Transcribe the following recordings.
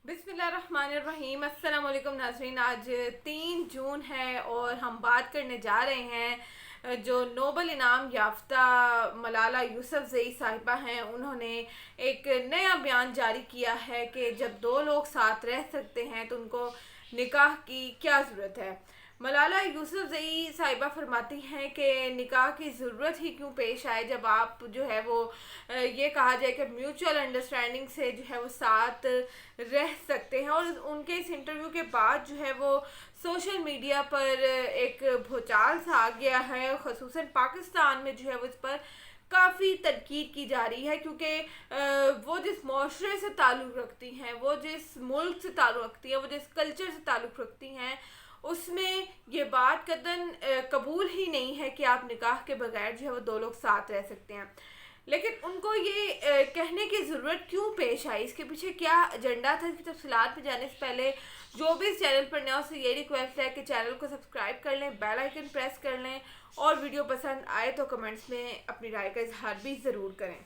बिस्मिल्लाह रहमान रहीम। अस्सलाम वालेकुम नाज़रीन। आज 3 जून है और हम बात करने जा रहे हैं जो नोबल इनाम याफ्ता मलाला यूसुफ़ज़ई साहिबा हैं। उन्होंने एक नया बयान जारी किया है कि जब दो लोग साथ रह सकते हैं तो उनको निकाह की क्या ज़रूरत है। मलाला यूसुफ़ज़ई साहिबा फरमाती हैं कि निकाह की ज़रूरत ही क्यों पेश आए जब आप जो है वो ये कहा जाए कि म्यूचुअल अंडरस्टैंडिंग से जो है वो साथ रह सकते हैं। और उनके इस इंटरव्यू के बाद जो है वो सोशल मीडिया पर एक भूचाल सा आ गया है, ख़ुसूसन पाकिस्तान में जो है वो इस पर काफ़ी तनकीद की जा रही है, क्योंकि वो जिस माशरे से ताल्लुक़ रखती हैं, वो जिस मुल्क से ताल्लुक़ रखती हैं, वो जिस कल्चर से ताल्लुक़ रखती हैं, उसमें ये बात कतई कबूल ही नहीं है कि आप निकाह के बगैर जो है वो दो लोग साथ रह सकते हैं। लेकिन उनको ये कहने की ज़रूरत क्यों पेश आई, इसके पीछे क्या एजेंडा था, इसकी तफसीलात में जाने से पहले जो भी इस चैनल पर नया उससे ये रिक्वेस्ट है कि चैनल को सब्सक्राइब कर लें, बेल आइकन प्रेस कर लें और वीडियो पसंद आए तो कमेंट्स में अपनी राय का इजहार भी ज़रूर करें।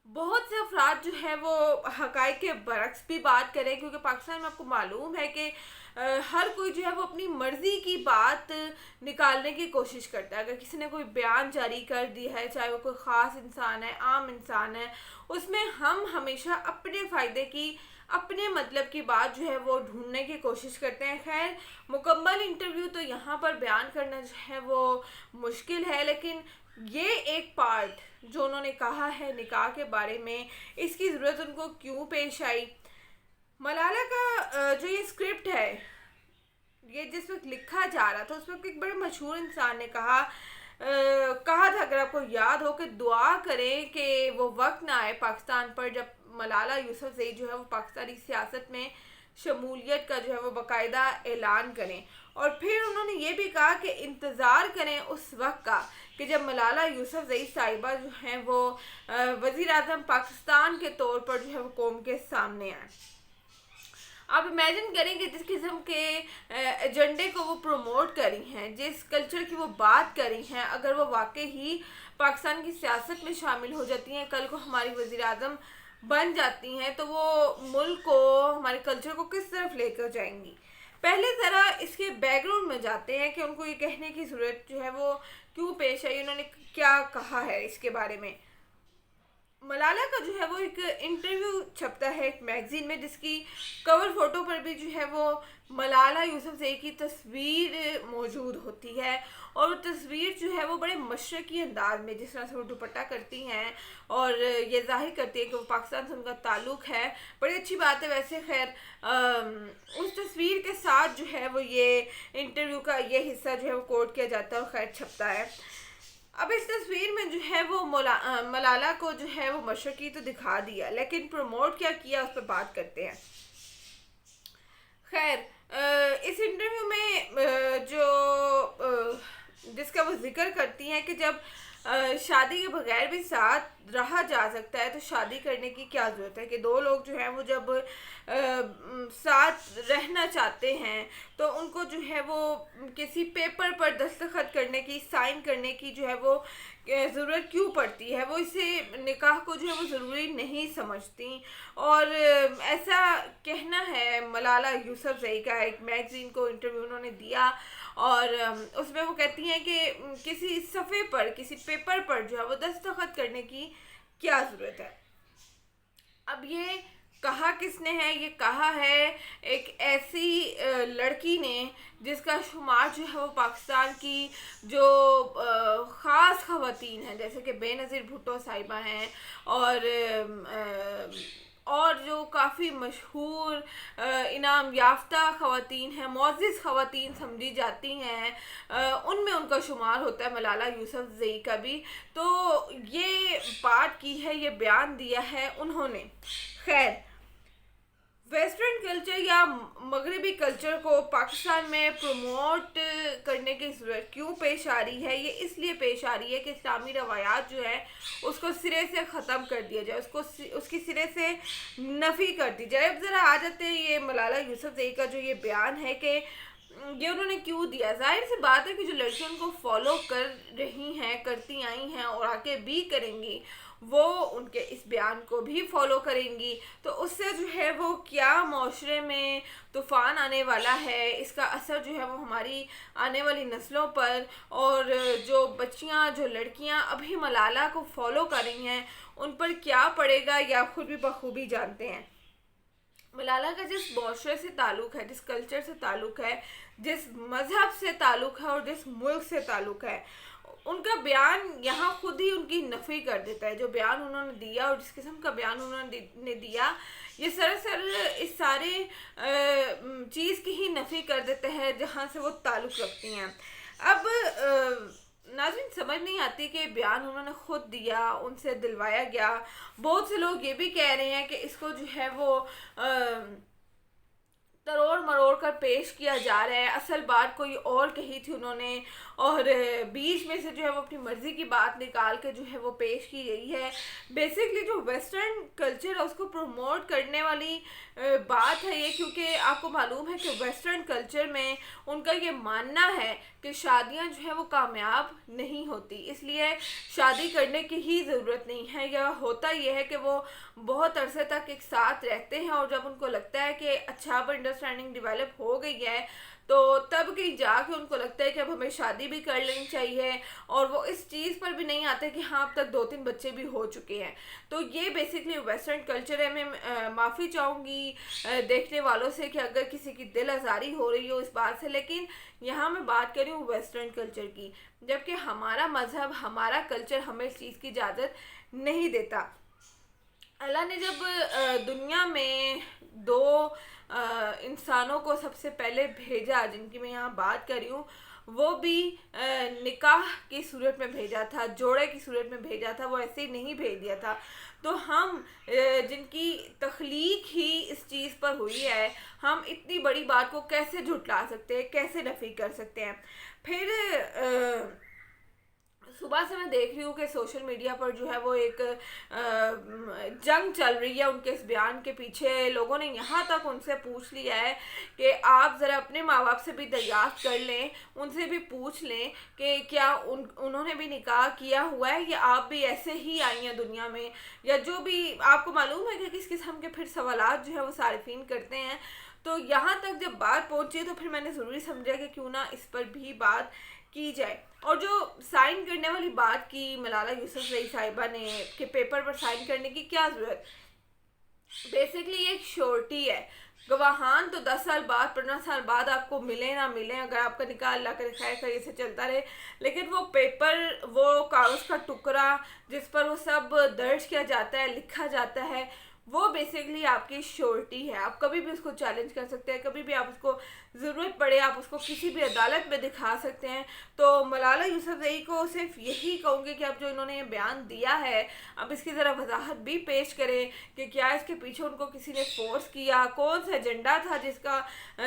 बहुत से अफराद जो है वो हक़ाइक़ के बरक्स भी बात करें, क्योंकि पाकिस्तान में आपको मालूम है कि हर कोई जो है वो अपनी मर्ज़ी की बात निकालने की कोशिश करता है। अगर किसी ने कोई बयान जारी कर दिया है, चाहे वो कोई ख़ास इंसान है, आम इंसान है, उसमें हम हमेशा अपने फ़ायदे की, अपने मतलब की बात जो है वो ढूंढने की कोशिश करते हैं। खैर, मुकम्मल इंटरव्यू तो यहाँ पर बयान करना जो है वो मुश्किल है, लेकिन ये एक पार्ट जो उन्होंने कहा है निकाह के बारे में, इसकी ज़रूरत उनको क्यों पेश आई। मलाला का जो ये स्क्रिप्ट है, ये जिस वक्त लिखा जा रहा था उस वक्त एक बड़े मशहूर इंसान ने कहा था, अगर आपको याद हो, कि दुआ करें कि वो वक्त ना आए पाकिस्तान पर जब मलाला यूसुफ़ज़ई जो है वो पाकिस्तानी सियासत में शमूलियत का जो है वो बाकायदा ऐलान करें। और फिर उन्होंने ये भी कहा कि इंतज़ार करें उस वक्त का कि जब मलाला यूसुफ़ज़ई साहिबा जो हैं वो वज़ीर आज़म पाकिस्तान के तौर पर जो है वो कौम के सामने आए। आप इमेजिन करें कि जिस किस्म के एजेंडे को वो प्रमोट करी हैं, जिस कल्चर की वो बात करी हैं, अगर वो वाकई ही पाकिस्तान की सियासत में शामिल हो जाती हैं, कल को हमारी वज़ीर आज़म बन जाती हैं, तो वो मुल्क को, हमारे कल्चर को किस तरफ लेकर जाएंगी। पहले ज़रा इसके बैकग्राउंड में जाते हैं कि उनको ये कहने की ज़रूरत जो है वो क्यों पेश आई, उन्होंने क्या कहा है इसके बारे में। मलाला का जो है वो एक इंटरव्यू छपता है एक मैगज़ीन में, जिसकी कवर फ़ोटो पर भी जो है वो मलाला यूसुफ़ज़ई की तस्वीर मौजूद होती है। और वो तस्वीर जो है वो बड़े मशरक़ी अंदाज में, जिस तरह से वो दुपट्टा करती हैं और ये ज़ाहिर करती है कि वो पाकिस्तान से उनका ताल्लुक़ है, बड़ी अच्छी बात है। वैसे खैर उस तस्वीर के साथ जो है वो ये इंटरव्यू का ये हिस्सा जो है वो कोट किया जाता है और खैर छपता है। अब इस तस्वीर में जो है वो मलाला को जो है वो मशरक़ी तो दिखा दिया, लेकिन प्रमोट क्या किया उस पर बात करते हैं। खैर, इस इंटरव्यू में जिसका वो जिक्र करती हैं कि जब शादी के बगैर भी साथ रहा जा सकता है तो शादी करने की क्या ज़रूरत है, कि दो लोग जो हैं वो जब साथ रहना चाहते हैं तो उनको जो है वो किसी पेपर पर दस्तखत करने की, साइन करने की जो है वो ज़रूरत क्यों पड़ती है। वो इसे निकाह को जो है वो ज़रूरी नहीं समझती। और ऐसा कहना है मलाला यूसुफ़ज़ई का, एक मैगज़ीन को इंटरव्यू उन्होंने दिया और उसमें वो कहती हैं कि किसी सफ़े पर, किसी पेपर पर जो है वो दस्तखत करने की क्या ज़रूरत है। अब ये कहा किसने है, ये कहा है एक ऐसी लड़की ने जिसका शुमार जो है वो पाकिस्तान की जो ख़ास ख़वातीन हैं, जैसे कि बेनज़ीर भुट्टो साहिबा हैं और जो काफ़ी मशहूर इनाम याफ्ता ख़वातीन हैं, मुअज़्ज़ज़ ख़वातीन समझी जाती हैं, उनमें उनका शुमार होता है मलाला यूसुफ़ज़ई का भी। तो ये बात की है, ये बयान दिया है उन्होंने। खैर, वेस्टर्न कल्चर या मगरबी कल्चर को पाकिस्तान में प्रमोट करने की ज़रूरत क्यों पेश आ रही है, ये इसलिए पेश आ रही है कि इस्लामी रवायात जो है उसको सिरे से ख़त्म कर दिया जाए, उसकी सिरे से नफ़ी कर दी जाए। अब ज़रा आ जाते हैं ये मलाला यूसुफ़ज़ई का जो ये बयान है कि ये उन्होंने क्यों दिया। ज़ाहिर सी बात है कि जो लड़कियां उनको फॉलो कर रही हैं, करती आई हैं और आगे भी करेंगी, وہ ان کے اس بیان کو بھی فالو کریں گی، تو اس سے جو ہے وہ کیا معاشرے میں طوفان آنے والا ہے، اس کا اثر جو ہے وہ ہماری آنے والی نسلوں پر، اور جو بچیاں، جو لڑکیاں ابھی ملالہ کو فالو کر رہی ہیں ان پر کیا پڑے گا، یہ آپ خود بھی بخوبی جانتے ہیں۔ ملالہ کا جس معاشرے سے تعلق ہے، جس کلچر سے تعلق ہے، جس مذہب سے تعلق ہے اور جس ملک سے تعلق ہے، ان کا بیان یہاں خود ہی ان کی نفی کر دیتا ہے۔ جو بیان انہوں نے دیا اور جس قسم کا بیان انہوں نے دیا، یہ سراسر اس سارے چیز کی ہی نفی کر دیتے ہیں جہاں سے وہ تعلق رکھتی ہیں۔ اب ناظرین سمجھ نہیں آتی کہ بیان انہوں نے خود دیا، ان سے دلوایا گیا۔ بہت سے لوگ یہ بھی کہہ رہے ہیں کہ اس کو جو ہے وہ تروڑ مروڑ کر پیش کیا جا رہا ہے، اصل بات کوئی اور کہی تھی انہوں نے، اور بیچ میں سے جو ہے وہ اپنی مرضی کی بات نکال کے جو ہے وہ پیش کی گئی ہے۔ بیسکلی جو ویسٹرن کلچر ہے اس کو پروموٹ کرنے والی بات ہے یہ، کیونکہ آپ کو معلوم ہے کہ ویسٹرن کلچر میں ان کا یہ ماننا ہے کہ شادیاں جو ہے وہ کامیاب نہیں ہوتی، اس لیے شادی کرنے کی ہی ضرورت نہیں ہے، یا ہوتا یہ ہے کہ وہ بہت عرصے تک ایک ساتھ رہتے ہیں اور جب ان کو لگتا ہے کہ اچھا اب انڈرسٹینڈنگ ڈیولپ ہو گئی ہے تو تب کہیں جا کے ان کو لگتا ہے کہ اب ہمیں شادی بھی کر لینی چاہیے، اور وہ اس چیز پر بھی نہیں آتے کہ ہاں اب تک 2-3 بچے بھی ہو چکے ہیں۔ تو یہ بیسکلی ویسٹرن کلچر ہے۔ میں معافی چاہوں گی دیکھنے والوں سے کہ اگر کسی کی دل آزاری ہو رہی ہو اس بات سے، لیکن یہاں میں بات کر رہی ہوں ویسٹرن کلچر کی، جبکہ ہمارا مذہب، ہمارا کلچر ہمیں اس چیز کی اجازت نہیں دیتا۔ اللہ نے جب دنیا میں 2 انسانوں کو سب سے پہلے بھیجا، جن کی میں یہاں بات کر رہی ہوں، وہ بھی نکاح کی صورت میں بھیجا تھا، جوڑے کی صورت میں بھیجا تھا، وہ ایسے ہی نہیں بھیج دیا تھا۔ تو ہم جن کی تخلیق ہی اس چیز پر ہوئی ہے، ہم اتنی بڑی بات کو کیسے جھٹلا سکتے ہیں، کیسے نفی کر سکتے ہیں؟ پھر صبح سے میں دیکھ رہی ہوں کہ سوشل میڈیا پر جو ہے وہ ایک جنگ چل رہی ہے ان کے اس بیان کے پیچھے۔ لوگوں نے یہاں تک ان سے پوچھ لیا ہے کہ آپ ذرا اپنے ماں باپ سے بھی دریافت کر لیں، ان سے بھی پوچھ لیں کہ کیا انہوں نے بھی نکاح کیا ہوا ہے، یا آپ بھی ایسے ہی آئی ہیں دنیا میں، یا جو بھی آپ کو معلوم ہے کہ کس قسم کے پھر سوالات جو ہے وہ صارفین کرتے ہیں۔ تو یہاں تک جب بات پہنچی تو پھر میں نے ضروری سمجھا کہ کیوں نہ اس پر بھی بات کی جائے۔ اور جو سائن کرنے والی بات کی ملالہ یوسفزئی صاحبہ نے کہ پیپر پر سائن کرنے کی کیا ضرورت، بیسکلی یہ ایک شورٹی ہے۔ گواہان تو 10 سال بعد 15 سال بعد آپ کو ملیں نہ ملیں، اگر آپ کا نکاح اللہ کرے خیر خیر سے چلتا رہے، لیکن وہ پیپر، وہ کاغذ کا ٹکڑا جس پر وہ سب درج کیا جاتا ہے، لکھا جاتا ہے، وہ بیسکلی آپ کی شورٹی ہے۔ آپ کبھی بھی اس کو چیلنج کر سکتے ہیں، کبھی بھی آپ اس کو ضرورت پڑے آپ اس کو کسی بھی عدالت میں دکھا سکتے ہیں۔ تو ملالہ یوسفزئی کو صرف یہی کہوں گی کہ اب جو انہوں نے یہ بیان دیا ہے، اب اس کی ذرا وضاحت بھی پیش کریں کہ کیا اس کے پیچھے ان کو کسی نے فورس کیا، کون سا ایجنڈا تھا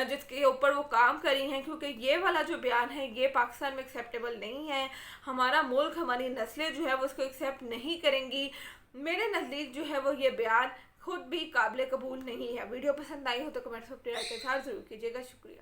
جس کے اوپر وہ کام کری ہیں، کیونکہ یہ والا جو بیان ہے یہ پاکستان میں ایکسیپٹیبل نہیں ہے۔ ہمارا ملک، ہماری نسلیں جو ہے وہ اس کو ایکسیپٹ نہیں کریں گی۔ میرے نزدیک جو ہے وہ یہ بیان خود بھی قابل قبول نہیں ہے۔ ویڈیو پسند آئی ہو تو کمنٹس میں اپنی رائے کا اظہار ضرور کیجیے گا۔ شکریہ۔